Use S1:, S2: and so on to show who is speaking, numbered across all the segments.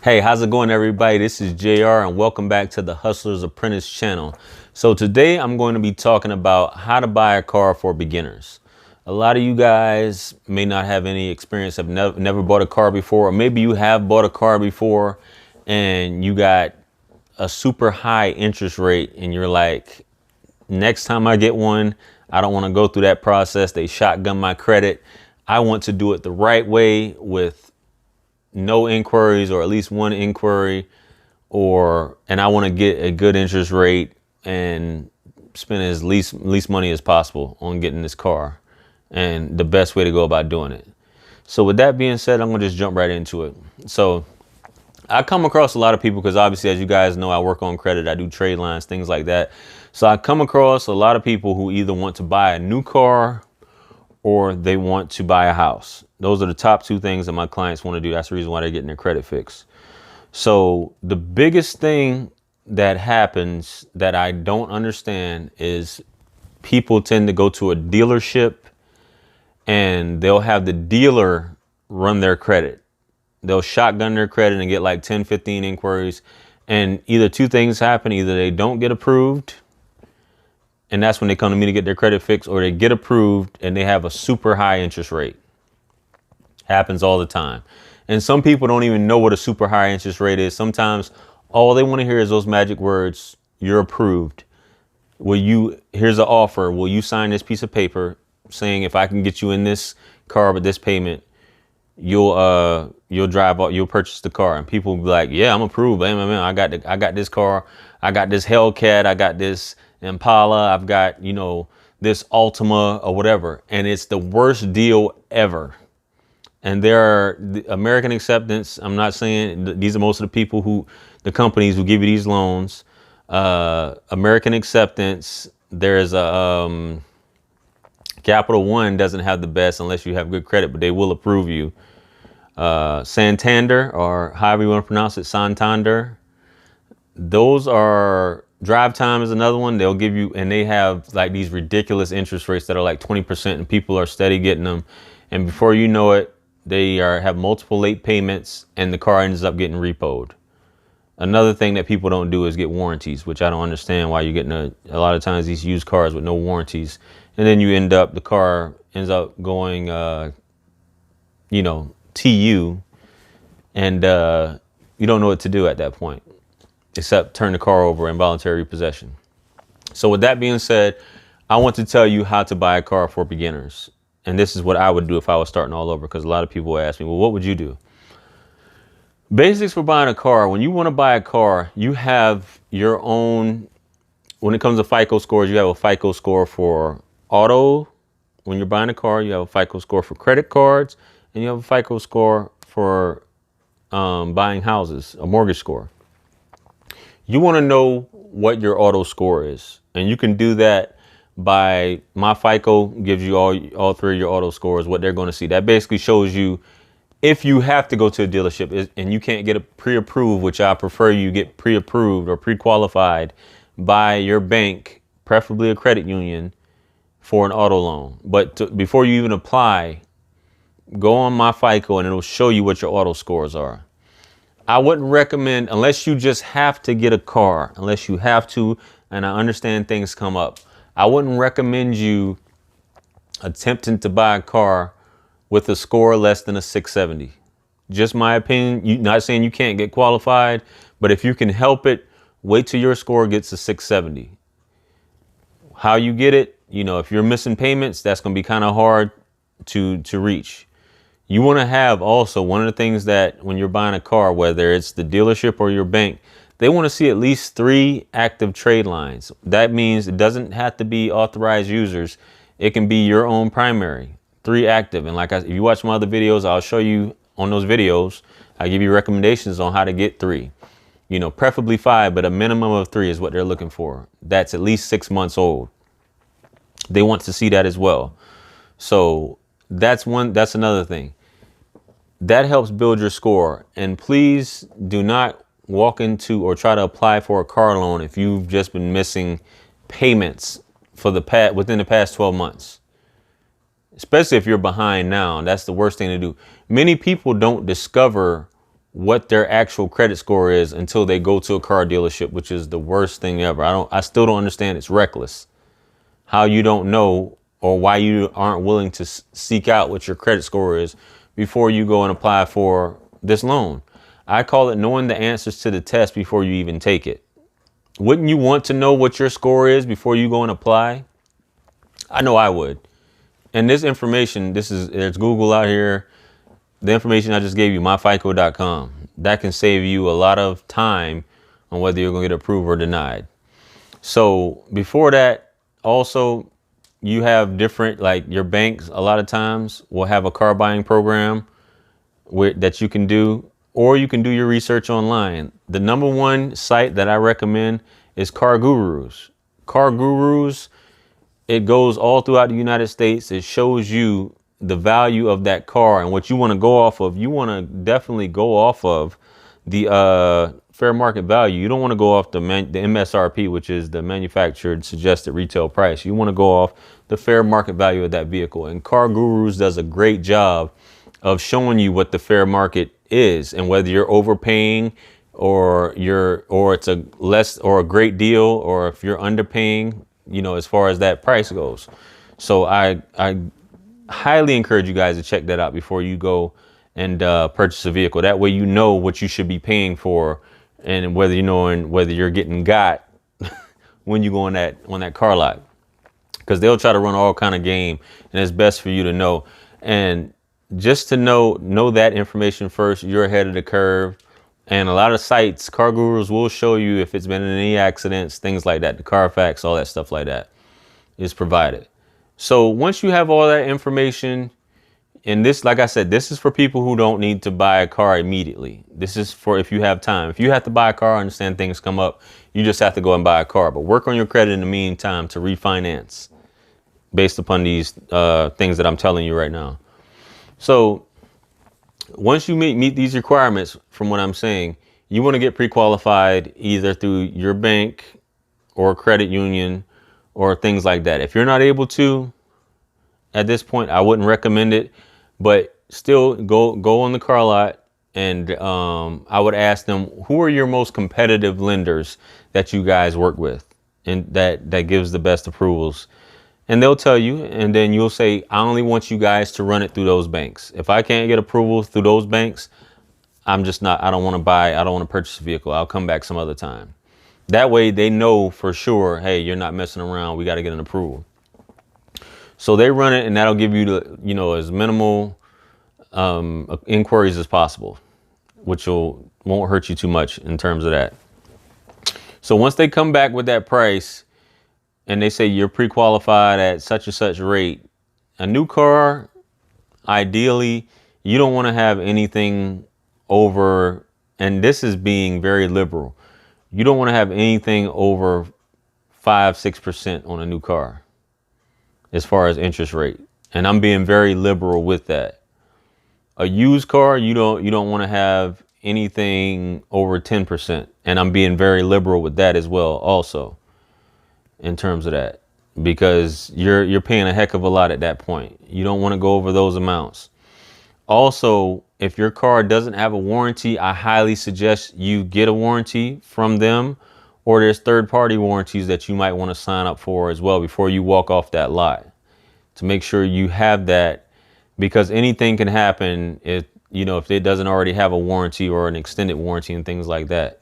S1: Hey, how's it going, everybody? This is JR and welcome back to the Hustlers Apprentice channel. So today I'm going to be talking about how to buy a car for beginners. A lot of you guys may not have any experience, have never bought a car before, or maybe you have bought a car before and you got a super high interest rate and you're like, next time I get one, I don't want to go through that process. They shotgun my credit. I want to do it the right way with no inquiries, or at least one inquiry, and I want to get a good interest rate and spend as least money as possible on getting this car, and the best way to go about doing it. So with that being said, I'm gonna just jump right into it. So I come across a lot of people, because obviously, as you guys know, I work on credit, I do trade lines, things like that. So I come across a lot of people who either want to buy a new car or they want to buy a house. Those are the top two things that my clients want to do. That's the reason why they're getting their credit fixed. So the biggest thing that happens that I don't understand is people tend to go to a dealership and they'll have the dealer run their credit. They'll shotgun their credit and get like 10, 15 inquiries. And either two things happen. Either they don't get approved, and that's when they come to me to get their credit fixed, or they get approved and they have a super high interest rate. Happens all the time. And some people don't even know what a super high interest rate is. Sometimes all they want to hear is those magic words: you're approved. Here's an offer. Will you sign this piece of paper saying if I can get you in this car with this payment, you'll purchase the car? And people will be like, yeah, I'm approved. Man, I got this car. I got this Hellcat. I got this Impala. I've got, this Altima or whatever. And it's the worst deal ever. And there are the American Acceptance. I'm not saying these are most of the people the companies who give you these loans. American Acceptance. There's a Capital One doesn't have the best unless you have good credit, but they will approve you. Santander, or however you want to pronounce it, Santander. Those are, Drive Time is another one. They'll give you, and they have like these ridiculous interest rates that are like 20%, and people are steady getting them. And before you know it, they have multiple late payments and the car ends up getting repoed. Another thing that people don't do is get warranties, which I don't understand why you're getting a lot of times these used cars with no warranties. And then the car ends up going, TU, and you don't know what to do at that point, except turn the car over and voluntary repossession. So with that being said, I want to tell you how to buy a car for beginners. And this is what I would do if I was starting all over, because a lot of people ask me, well, what would you do? Basics for buying a car. When you want to buy a car, you have your own, when it comes to FICO scores, you have a FICO score for auto. When you're buying a car, you have a FICO score for credit cards, and you have a FICO score for buying houses, a mortgage score. You want to know what your auto score is, and you can do that by My FICO gives you all three of your auto scores, what they're going to see. That basically shows you if you have to go to a dealership and you can't get a pre-approved, which I prefer you get pre-approved or pre-qualified by your bank, preferably a credit union, for an auto loan. But before you even apply, go on My FICO and it'll show you what your auto scores are. I wouldn't recommend, unless you just have to get a car, unless you have to, and I understand things come up, I wouldn't recommend you attempting to buy a car with a score less than a 670. Just my opinion. Not saying you can't get qualified, but if you can help it, wait till your score gets a 670. How you get it, if you're missing payments, that's going to be kind of hard to reach. You want to have also, one of the things that when you're buying a car, whether it's the dealership or your bank, they want to see at least 3 active trade lines. That means it doesn't have to be authorized users. It can be your own primary, 3 active. And if you watch my other videos, I'll show you on those videos, I give you recommendations on how to get 3, preferably 5, but a minimum of 3 is what they're looking for. That's at least 6 months old. They want to see that as well. So that's another thing that helps build your score. And please do not walk into or try to apply for a car loan if you've just been missing payments within the past 12 months. Especially if you're behind now. That's the worst thing to do. Many people don't discover what their actual credit score is until they go to a car dealership, which is the worst thing ever. I still don't understand. It's reckless how you don't know, or why you aren't willing to seek out what your credit score is before you go and apply for this loan. I call it knowing the answers to the test before you even take it. Wouldn't you want to know what your score is before you go and apply? I know I would. And this information, there's Google out here. The information I just gave you, myfico.com, that can save you a lot of time on whether you're going to get approved or denied. So before that, also, you have different, like your banks a lot of times will have a car buying program that you can do, or you can do your research online. The number one site that I recommend is Car Gurus. Car Gurus, it goes all throughout the United States. It shows you the value of that car and what you want to go off of. You want to definitely go off of the fair market value. You don't want to go off the MSRP, which is the manufactured suggested retail price. You want to go off the fair market value of that vehicle. And Car Gurus does a great job of showing you what the fair market is and whether you're overpaying or it's a less or a great deal, or if you're underpaying, you know, as far as that price goes. So I highly encourage you guys to check that out before you go and purchase a vehicle. That way you know what you should be paying for, and whether you're getting got when you go on that car lot, because they'll try to run all kind of game, and it's best for you to know. And just to know that information first, you're ahead of the curve. And a lot of sites, Car Gurus will show you if it's been in any accidents, things like that. The Carfax, all that stuff like that is provided. So once you have all that information, and this, like I said, this is for people who don't need to buy a car immediately. This is for if you have time. If you have to buy a car, I understand things come up, you just have to go and buy a car. But work on your credit in the meantime to refinance based upon these things that I'm telling you right now. So once you meet these requirements, from what I'm saying, you want to get pre-qualified either through your bank or credit union or things like that. If you're not able to, at this point, I wouldn't recommend it, but still go on the car lot, and I would ask them, who are your most competitive lenders that you guys work with and that gives the best approvals? And they'll tell you, and then you'll say, I only want you guys to run it through those banks. If I can't get approval through those banks, I don't want to purchase a vehicle. I'll come back some other time. That way they know for sure, hey, you're not messing around. We got to get an approval. So they run it, and that'll give you as minimal inquiries as possible, which won't hurt you too much in terms of that. So once they come back with that price, and they say you're pre-qualified at such and such rate, a new car, ideally, you don't want to have anything over, and this is being very liberal, you don't want to have anything over 5-6% on a new car as far as interest rate. And I'm being very liberal with that. A used car, you don't want to have anything over 10%. And I'm being very liberal with that as well also, in terms of that, because you're paying a heck of a lot at that point. You don't want to go over those amounts. Also, if your car doesn't have a warranty, I highly suggest you get a warranty from them, or there's third-party warranties that you might want to sign up for as well before you walk off that lot, to make sure you have that, because anything can happen if it doesn't already have a warranty or an extended warranty and things like that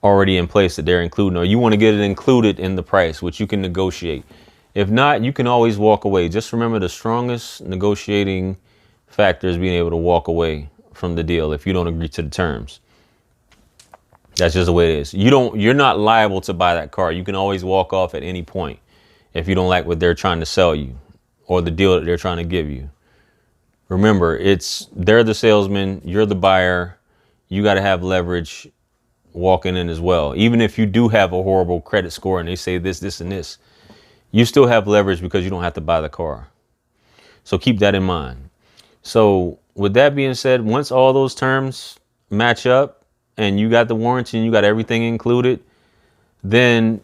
S1: already in place that they're including, or you want to get it included in the price, which you can negotiate. If not, you can always walk away. Just remember, the strongest negotiating factor is being able to walk away from the deal if you don't agree to the terms. That's just the way it is. You're not liable to buy that car. You can always walk off at any point if you don't like what they're trying to sell you or the deal that they're trying to give you. Remember, they're the salesman, you're the buyer. You got to have leverage walking in as well. Even if you do have a horrible credit score and they say this and this, you still have leverage because you don't have to buy the car. So keep that in mind. So with that being said, once all those terms match up and you got the warranty and you got everything included, then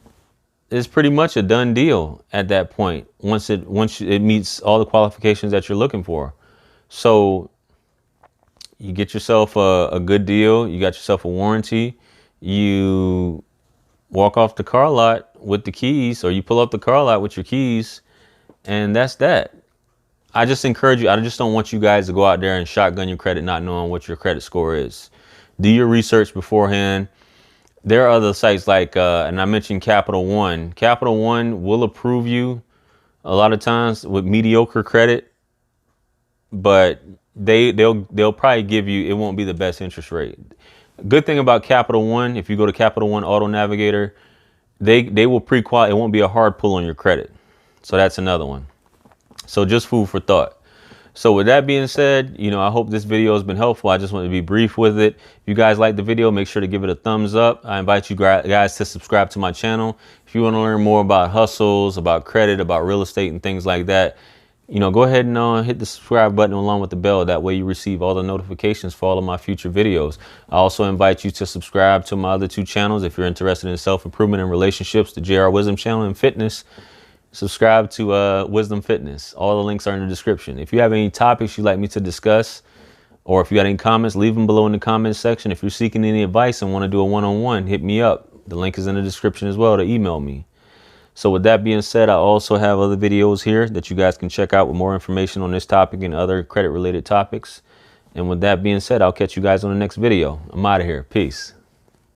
S1: it's pretty much a done deal at that point, once it meets all the qualifications that you're looking for. So You get yourself a good deal. You got yourself a warranty. You walk off the car lot with the keys, or you pull up the car lot with your keys, and that's that. I just encourage you. I just don't want you guys to go out there and shotgun your credit, not knowing what your credit score is. Do your research beforehand. There are other sites like, and I mentioned Capital One. Capital One will approve you a lot of times with mediocre credit, but they'll probably give you, it won't be the best interest rate. Good thing about Capital One, if you go to Capital One Auto Navigator, they will pre-qualify. It won't be a hard pull on your credit. So that's another one. So just food for thought. So with that being said, I hope this video has been helpful. I just wanted to be brief with it. If you guys like the video, make sure to give it a thumbs up. I invite you guys to subscribe to my channel. If you want to learn more about hustles, about credit, about real estate and things like that, go ahead and hit the subscribe button along with the bell. That way you receive all the notifications for all of my future videos. I also invite you to subscribe to my other 2 channels. If you're interested in self-improvement and relationships, the JR Wisdom channel, and fitness, subscribe to Wisdom Fitness. All the links are in the description. If you have any topics you'd like me to discuss, or if you got any comments, leave them below in the comments section. If you're seeking any advice and want to do a one-on-one, hit me up. The link is in the description as well to email me. So with that being said, I also have other videos here that you guys can check out with more information on this topic and other credit related topics. And with that being said, I'll catch you guys on the next video. I'm out of here. Peace.